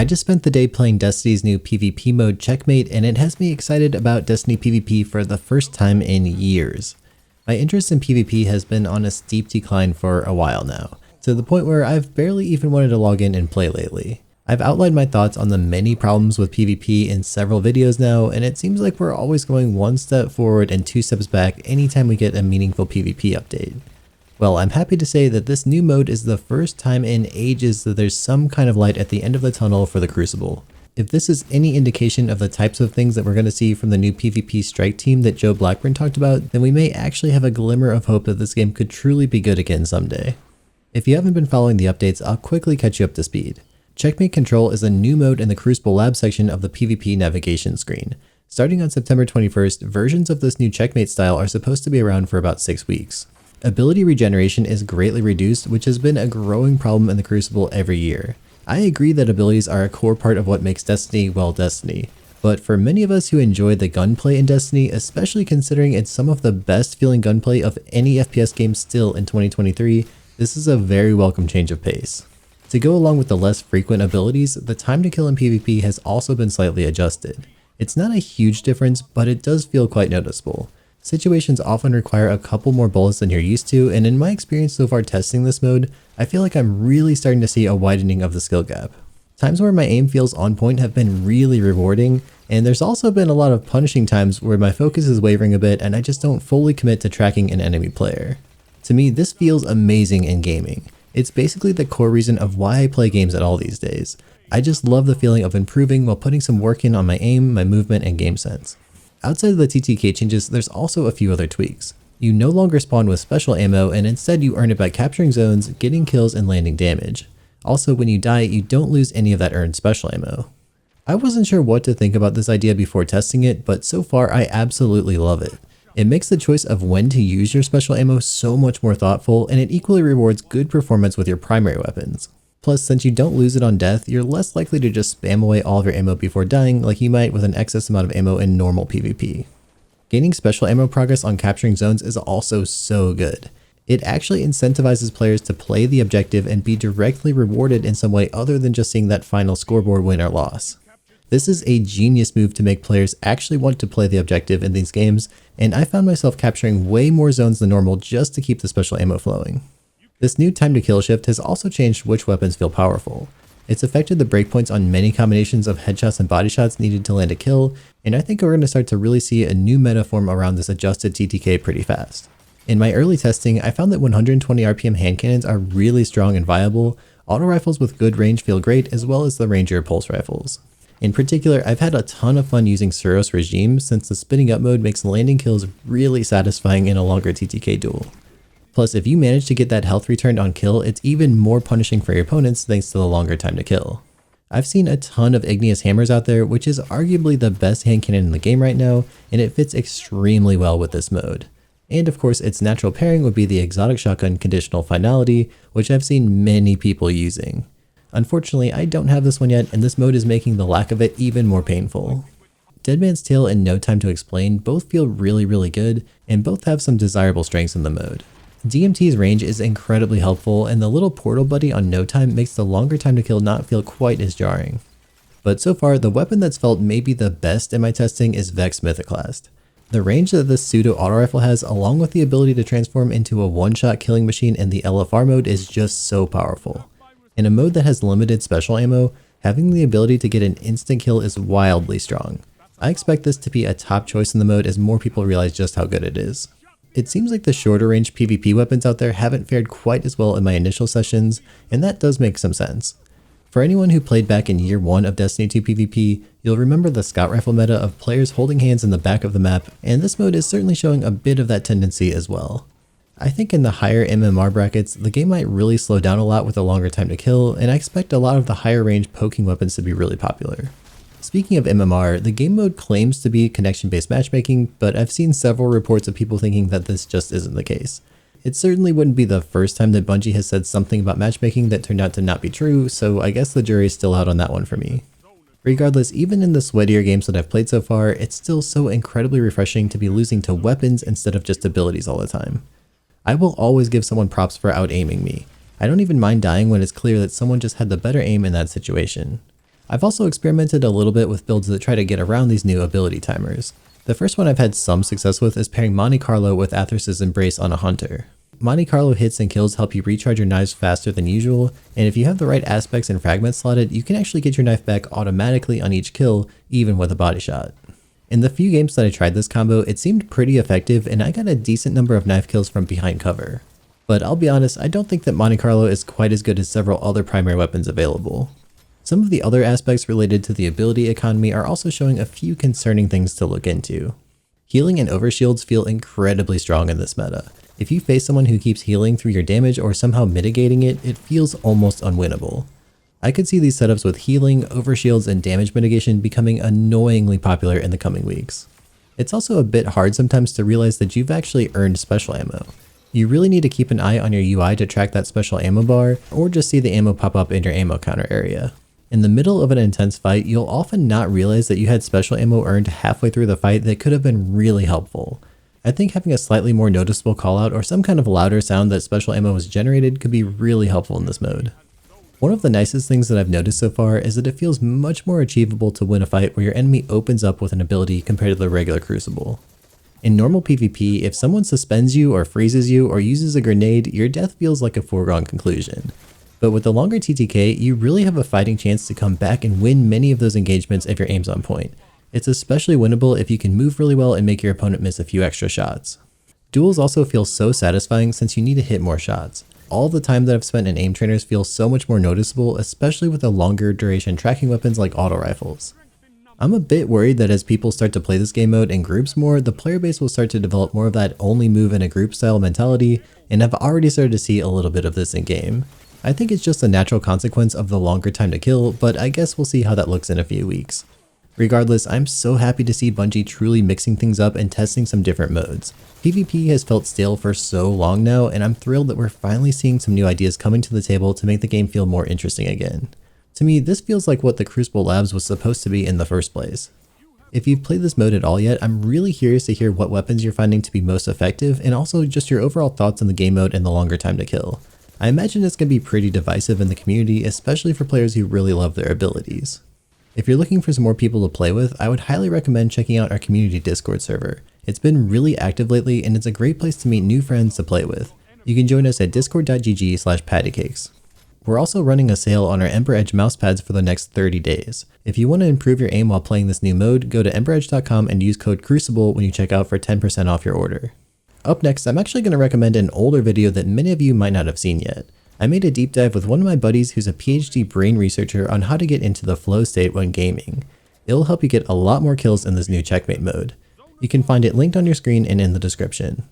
I just spent the day playing Destiny's new PvP mode Checkmate, and it has me excited about Destiny PvP for the first time in years. My interest in PvP has been on a steep decline for a while now, to the point where I've barely even wanted to log in and play lately. I've outlined my thoughts on the many problems with PvP in several videos now, and it seems like we're always going one step forward and two steps back anytime we get a meaningful PvP update. Well, I'm happy to say that this new mode is the first time in ages that there's some kind of light at the end of the tunnel for the Crucible. If this is any indication of the types of things that we're going to see from the new PvP strike team that Joe Blackburn talked about, then we may actually have a glimmer of hope that this game could truly be good again someday. If you haven't been following the updates, I'll quickly catch you up to speed. Checkmate Control is a new mode in the Crucible lab section of the PvP navigation screen. Starting on September 21st, versions of this new Checkmate style are supposed to be around for about 6 weeks. Ability regeneration is greatly reduced, which has been a growing problem in the Crucible every year. I agree that abilities are a core part of what makes Destiny, well, Destiny. But for many of us who enjoy the gunplay in Destiny, especially considering it's some of the best feeling gunplay of any FPS game still in 2023, this is a very welcome change of pace. To go along with the less frequent abilities, the time to kill in PvP has also been slightly adjusted. It's not a huge difference, but it does feel quite noticeable. Situations often require a couple more bullets than you're used to, and in my experience so far testing this mode, I feel like I'm really starting to see a widening of the skill gap. Times where my aim feels on point have been really rewarding, and there's also been a lot of punishing times where my focus is wavering a bit and I just don't fully commit to tracking an enemy player. To me, this feels amazing in gaming. It's basically the core reason of why I play games at all these days. I just love the feeling of improving while putting some work in on my aim, my movement, and game sense. Outside of the TTK changes, there's also a few other tweaks. You no longer spawn with special ammo, and instead you earn it by capturing zones, getting kills, and landing damage. Also, when you die, you don't lose any of that earned special ammo. I wasn't sure what to think about this idea before testing it, but so far I absolutely love it. It makes the choice of when to use your special ammo so much more thoughtful, and it equally rewards good performance with your primary weapons. Plus, since you don't lose it on death, you're less likely to just spam away all of your ammo before dying like you might with an excess amount of ammo in normal PvP. Gaining special ammo progress on capturing zones is also so good. It actually incentivizes players to play the objective and be directly rewarded in some way other than just seeing that final scoreboard win or loss. This is a genius move to make players actually want to play the objective in these games, and I found myself capturing way more zones than normal just to keep the special ammo flowing. This new time to kill shift has also changed which weapons feel powerful. It's affected the breakpoints on many combinations of headshots and body shots needed to land a kill, and I think we're going to start to really see a new meta form around this adjusted TTK pretty fast. In my early testing, I found that 120 RPM hand cannons are really strong and viable, auto rifles with good range feel great, as well as the Ranger pulse rifles. In particular, I've had a ton of fun using Suros Regime since the spinning up mode makes landing kills really satisfying in a longer TTK duel. Plus, if you manage to get that health returned on kill, it's even more punishing for your opponents thanks to the longer time to kill. I've seen a ton of Igneous Hammers out there, which is arguably the best hand cannon in the game right now, and it fits extremely well with this mode. And of course, its natural pairing would be the Exotic Shotgun Conditional Finality, which I've seen many people using. Unfortunately, I don't have this one yet, and this mode is making the lack of it even more painful. Dead Man's Tale and No Time to Explain both feel really good, and both have some desirable strengths in the mode. DMT's range is incredibly helpful, and the little portal buddy on No Time makes the longer time to kill not feel quite as jarring. But so far, the weapon that's felt maybe the best in my testing is Vex Mythoclast. The range that this pseudo auto rifle has, along with the ability to transform into a one-shot killing machine in the LFR mode, is just so powerful. In a mode that has limited special ammo, having the ability to get an instant kill is wildly strong. I expect this to be a top choice in the mode as more people realize just how good it is. It seems like the shorter range PvP weapons out there haven't fared quite as well in my initial sessions, and that does make some sense. For anyone who played back in year 1 of Destiny 2 PvP, you'll remember the scout rifle meta of players holding hands in the back of the map, and this mode is certainly showing a bit of that tendency as well. I think in the higher MMR brackets, the game might really slow down a lot with a longer time to kill, and I expect a lot of the higher range poking weapons to be really popular. Speaking of MMR, the game mode claims to be connection-based matchmaking, but I've seen several reports of people thinking that this just isn't the case. It certainly wouldn't be the first time that Bungie has said something about matchmaking that turned out to not be true, so I guess the jury is still out on that one for me. Regardless, even in the sweatier games that I've played so far, it's still so incredibly refreshing to be losing to weapons instead of just abilities all the time. I will always give someone props for out-aiming me. I don't even mind dying when it's clear that someone just had the better aim in that situation. I've also experimented a little bit with builds that try to get around these new ability timers. The first one I've had some success with is pairing Monte Carlo with Athers's Embrace on a hunter. Monte Carlo hits and kills help you recharge your knives faster than usual, and if you have the right aspects and fragments slotted, you can actually get your knife back automatically on each kill, even with a body shot. In the few games that I tried this combo, it seemed pretty effective and I got a decent number of knife kills from behind cover. But I'll be honest, I don't think that Monte Carlo is quite as good as several other primary weapons available. Some of the other aspects related to the ability economy are also showing a few concerning things to look into. Healing and overshields feel incredibly strong in this meta. If you face someone who keeps healing through your damage or somehow mitigating it, it feels almost unwinnable. I could see these setups with healing, overshields, and damage mitigation becoming annoyingly popular in the coming weeks. It's also a bit hard sometimes to realize that you've actually earned special ammo. You really need to keep an eye on your UI to track that special ammo bar, or just see the ammo pop up in your ammo counter area. In the middle of an intense fight, you'll often not realize that you had special ammo earned halfway through the fight that could have been really helpful. I think having a slightly more noticeable callout or some kind of louder sound that special ammo was generated could be really helpful in this mode. One of the nicest things that I've noticed so far is that it feels much more achievable to win a fight where your enemy opens up with an ability compared to the regular Crucible. In normal PvP, if someone suspends you or freezes you or uses a grenade, your death feels like a foregone conclusion. But with the longer TTK, you really have a fighting chance to come back and win many of those engagements if your aim's on point. It's especially winnable if you can move really well and make your opponent miss a few extra shots. Duels also feel so satisfying since you need to hit more shots. All the time that I've spent in aim trainers feels so much more noticeable, especially with the longer duration tracking weapons like auto rifles. I'm a bit worried that as people start to play this game mode in groups more, the player base will start to develop more of that only move in a group style mentality, and I've already started to see a little bit of this in game. I think it's just a natural consequence of the longer time to kill, but I guess we'll see how that looks in a few weeks. Regardless, I'm so happy to see Bungie truly mixing things up and testing some different modes. PvP has felt stale for so long now, and I'm thrilled that we're finally seeing some new ideas coming to the table to make the game feel more interesting again. To me, this feels like what the Crucible Labs was supposed to be in the first place. If you've played this mode at all yet, I'm really curious to hear what weapons you're finding to be most effective, and also just your overall thoughts on the game mode and the longer time to kill. I imagine it's going to be pretty divisive in the community, especially for players who really love their abilities. If you're looking for some more people to play with, I would highly recommend checking out our community Discord server. It's been really active lately and it's a great place to meet new friends to play with. You can join us at discord.gg/pattycakes. We're also running a sale on our Ember Edge mousepads for the next 30 days. If you want to improve your aim while playing this new mode, go to emberedge.com and use code Crucible when you check out for 10% off your order. Up next, I'm actually going to recommend an older video that many of you might not have seen yet. I made a deep dive with one of my buddies who's a PhD brain researcher on how to get into the flow state when gaming. It'll help you get a lot more kills in this new Checkmate mode. You can find it linked on your screen and in the description.